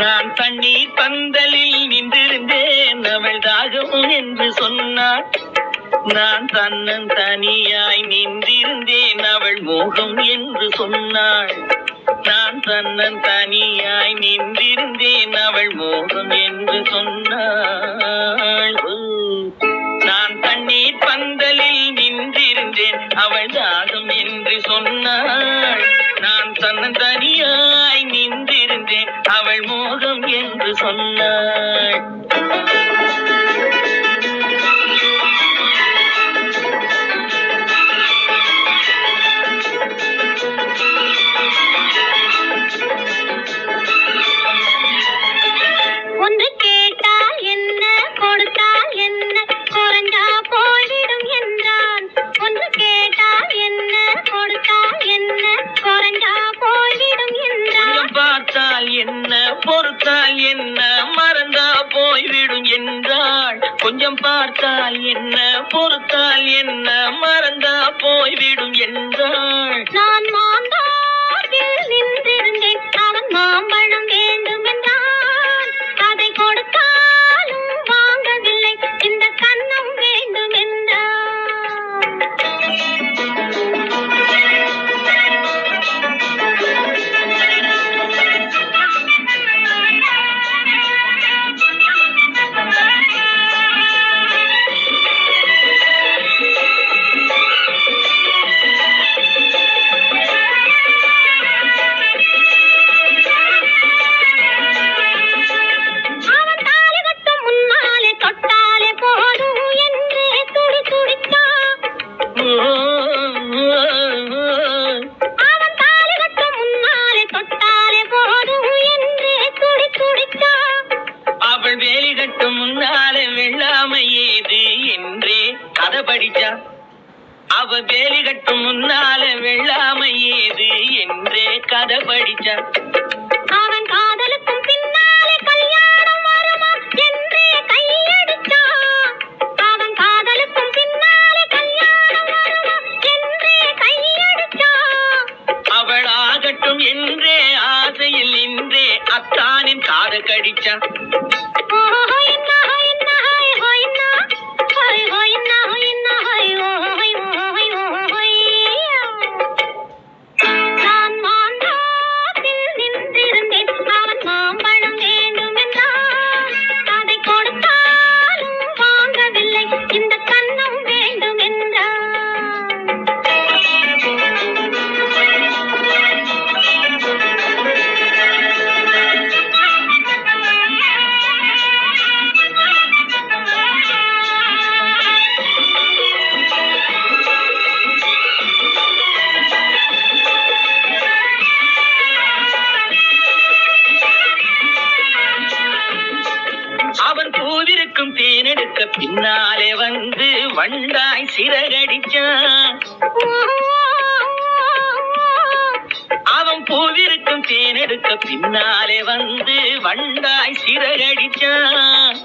நான் தண்ணீர் பந்தலில் நின்றிருந்தேன் அவள் தாகம் என்று சொன்னாள். நான் தன்னன் தனியாய் நின்றிருந்தேன் அவள் மோகம் என்று சொன்னாள். நான் தன்னன் தனியாய் நின்றிருந்தேன் அவள் மோகம் என்று சொன்னாள். நான் தண்ணீர் பந்தலில் நின்றிருந்தேன் அவள் தாகம் என்று சொன்னாள். நான் தன்னன் தனியாய் நின்றிருந்தேன் அவள் மோகம் என்று சொன்னாள். ஒன்று கேட்டால் என்ன கொடுத்தால் என்ன குறைஞ்சா போய்விடும் என்றான். ஒன்று கேட்டால் என்ன கொடுத்தால் என்ன குறைஞ்சா போய்விடும் என்றான். பார்த்தால் என்ன பொறுத்தால் என்ன மறந்தா போய்விடும் என்றாள். கொஞ்சம் பார்த்தால் என்ன பொறுத்தால் என்ன மறந்தா போய்விடும் என்றாள். நான் மாந்தாவில் நின்றிருந்தேன் அவன் மாம்பழம் வேண்டும் என்றான். அதை கொடுத்தாலும் வாங்கவில்லை இந்த கன்னம் வேண்டும் என்றான். அவள் வேலி கட்டும் முன்னாலே வெள்ளாமை ஏது என்றே கதை படிச்சா. அவ வேலி கட்டும் முன்னாலே வெள்ளாமை ஏது என்றே கதை படிச்சா. அவன் காதலுக்கும் பின்னாலே கல்யாணம் வருமா என்றே கையடிச்சான். அவன் காதலுக்கும் பின்னாலே கல்யாணம் வருமா என்றே கையடிச்சான். அவள் ஆகட்டும் என்றே ஆசையில் நின்றே அத்தானின் காத கடிச்சா. நான் மாந்தாவில் நின்றிருந்தேன் அவன் மாம்பழம் வேண்டும் என்றான். அதை கொடுத்தாலும் வாங்கவில்லை இந்த கன்னம் வேண்டும் என்றான். அவன் பூவிருக்கும் தேனெடுக்க பின்னாலே வந்து வண்டாய் சிறகடிச்சான். அவன் பூவிருக்கும் தேனெடுக்க பின்னாலே வந்து வண்டாய் சிறகடிச்சான்.